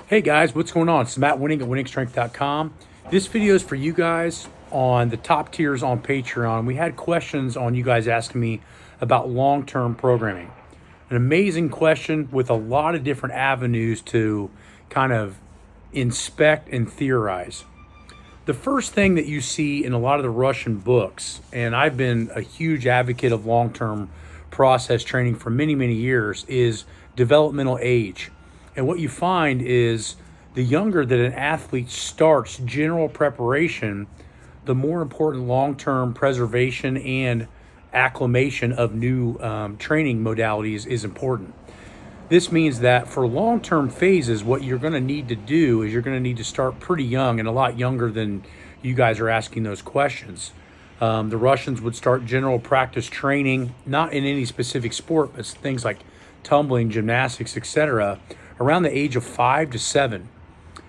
Hey guys, what's going on? It's Matt Wenning at winningstrength.com. This video is for you guys on the top tiers on Patreon. We had questions on you guys asking me about long-term programming. An amazing question with a lot of different avenues to kind of inspect and theorize. The first thing that you see in a lot of the Russian books, and I've been a huge advocate of long-term process training for many, many years, is developmental age. And what you find is the younger that an athlete starts general preparation, the more important long-term preservation and acclimation of new training modalities is important. This means that for long-term phases, what you're going to need to do is you're going to need to start pretty young and a lot younger than you guys are asking those questions. The Russians would start general practice training, not in any specific sport, but things like tumbling, gymnastics, etc., around the age of 5 to 7.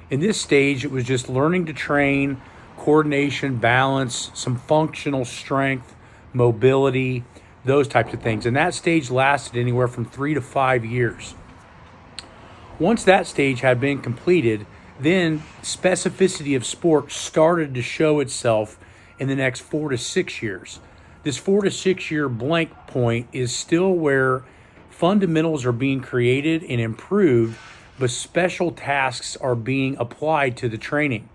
In this stage, it was just learning to train, coordination, balance, some functional strength, mobility, those types of things. And that stage lasted anywhere from 3 to 5 years. Once that stage had been completed, then specificity of sport started to show itself in the next 4 to 6 years. This 4 to 6 year blank point is still where fundamentals are being created and improved, but special tasks are being applied to the training.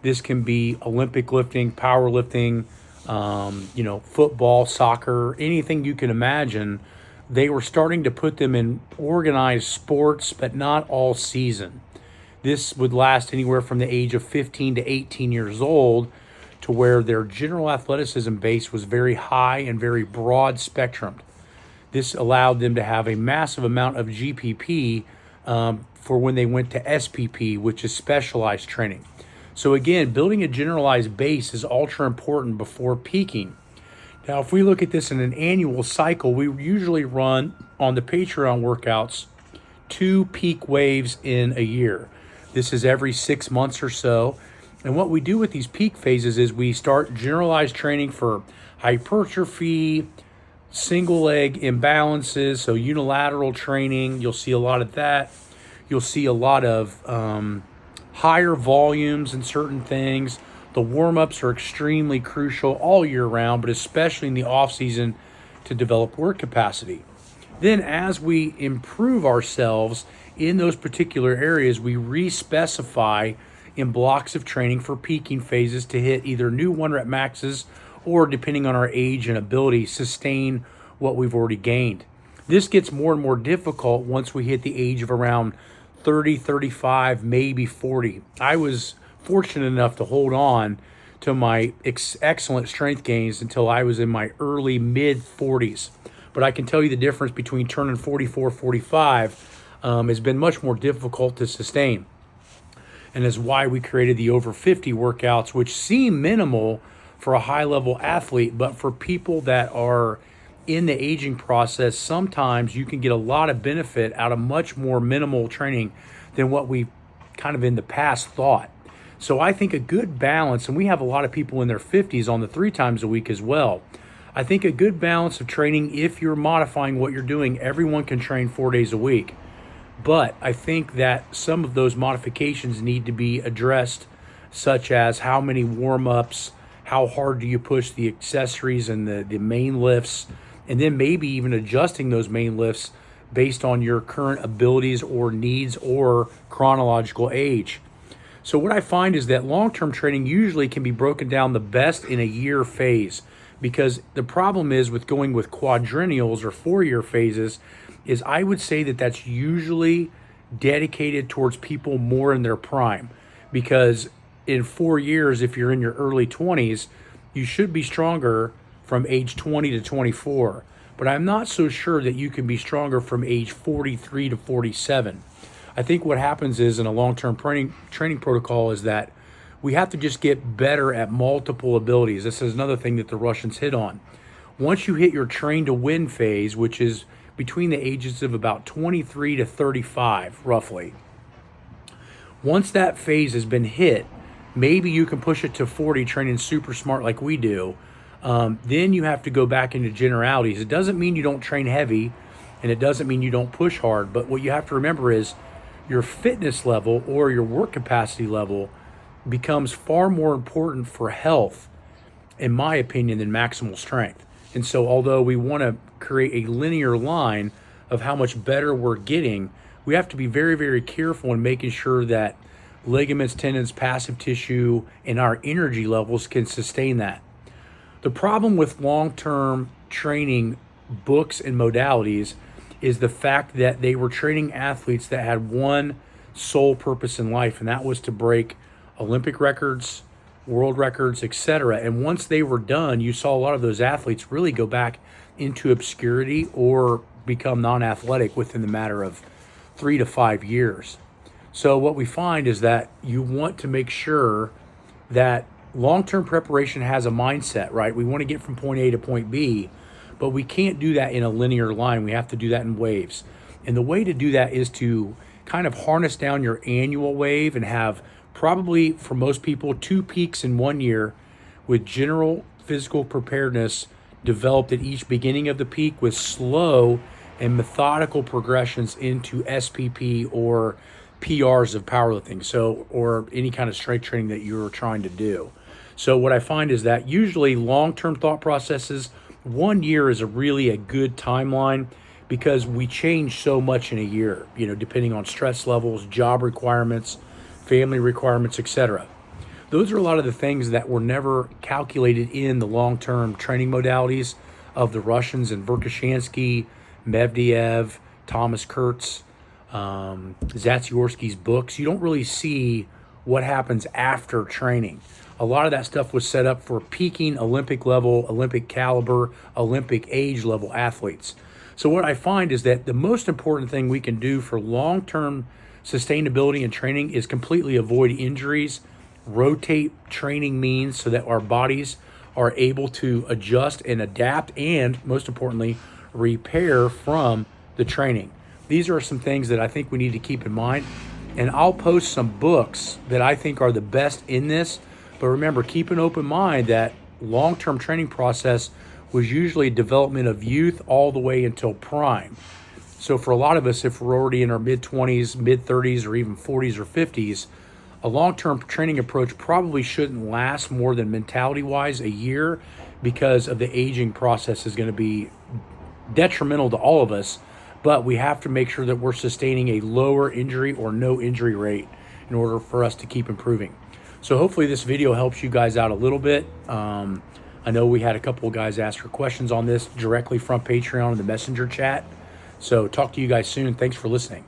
This can be Olympic lifting, powerlifting, football, soccer, anything you can imagine. They were starting to put them in organized sports, but not all season. This would last anywhere from the age of 15 to 18 years old, to where their general athleticism base was very high and very broad spectrum. This allowed them to have a massive amount of GPP for when they went to SPP, which is specialized training. So again, building a generalized base is ultra important before peaking. Now, if we look at this in an annual cycle, we usually run on the Patreon workouts 2 peak waves in a year. This is every 6 months or so. And what we do with these peak phases is we start generalized training for hypertrophy, single leg imbalances, so unilateral training. You'll see a lot of that. You'll see a lot of higher volumes in certain things. The warm-ups are extremely crucial all year round, but especially in the off season to develop work capacity. Then as we improve ourselves in those particular areas, we re-specify in blocks of training for peaking phases to hit either new 1-rep maxes or, depending on our age and ability, sustain what we've already gained. This gets more and more difficult once we hit the age of around 30, 35, maybe 40. I was fortunate enough to hold on to my excellent strength gains until I was in my early mid 40s. But I can tell you the difference between turning 44, 45 has been much more difficult to sustain. And is why we created the over 50 workouts, which seem minimal for a high-level athlete, but for people that are in the aging process, sometimes you can get a lot of benefit out of much more minimal training than what we kind of in the past thought. So I think a good balance, and we have a lot of people in their 50s on the 3 times a week as well. I think a good balance of training, if you're modifying what you're doing, everyone can train 4 days a week. But I think that some of those modifications need to be addressed, such as how many warm-ups, how hard do you push the accessories and the main lifts, and then maybe even adjusting those main lifts based on your current abilities or needs or chronological age. So what I find is that long-term training usually can be broken down the best in a year phase, because the problem is with going with quadrennials or 4-year phases is I would say that that's usually dedicated towards people more in their prime, because in 4 years, if you're in your early 20s, you should be stronger from age 20 to 24. But I'm not so sure that you can be stronger from age 43 to 47. I think what happens is in a long-term training protocol is that we have to just get better at multiple abilities. This is another thing that the Russians hit on. Once you hit your train to win phase, which is between the ages of about 23 to 35, roughly, once that phase has been hit, maybe you can push it to 40 training super smart like we do. Then you have to go back into generalities. It doesn't mean you don't train heavy, and it doesn't mean you don't push hard, but what you have to remember is your fitness level or your work capacity level becomes far more important for health, in my opinion, than maximal strength. And so, although we want to create a linear line of how much better we're getting, we have to be very, very careful in making sure that ligaments, tendons, passive tissue, and our energy levels can sustain that. The problem with long-term training books and modalities is the fact that they were training athletes that had one sole purpose in life, and that was to break Olympic records, world records, etc. And once they were done, you saw a lot of those athletes really go back into obscurity or become non-athletic within the matter of 3 to 5 years. So what we find is that you want to make sure that long-term preparation has a mindset, right? We want to get from point A to point B, but we can't do that in a linear line. We have to do that in waves. And the way to do that is to kind of harness down your annual wave and have probably, for most people, 2 peaks in 1 year with general physical preparedness developed at each beginning of the peak with slow and methodical progressions into SPP or PRs of powerlifting, so, or any kind of strength training that you're trying to do. So what I find is that usually long-term thought processes, 1 year is really a good timeline because we change so much in a year, depending on stress levels, job requirements, family requirements, etc. Those are a lot of the things that were never calculated in the long-term training modalities of the Russians and Verkhoshansky, Medvedev, Thomas Kurtz, Zatsiorsky's books. You don't really see what happens after training. A lot of that stuff was set up for peaking Olympic level, Olympic caliber, Olympic age level athletes. So what I find is that the most important thing we can do for long-term sustainability and training is completely avoid injuries, rotate training means so that our bodies are able to adjust and adapt, and most importantly, repair from the training. These are some things that I think we need to keep in mind. And I'll post some books that I think are the best in this. But remember, keep an open mind that long-term training process was usually development of youth all the way until prime. So for a lot of us, if we're already in our mid-20s, mid-30s, or even 40s or 50s, a long-term training approach probably shouldn't last more than mentality-wise a year, because of the aging process is going to be detrimental to all of us. But we have to make sure that we're sustaining a lower injury or no injury rate in order for us to keep improving. So hopefully this video helps you guys out a little bit. I know we had a couple of guys ask for questions on this directly from Patreon in the messenger chat. So talk to you guys soon. Thanks for listening.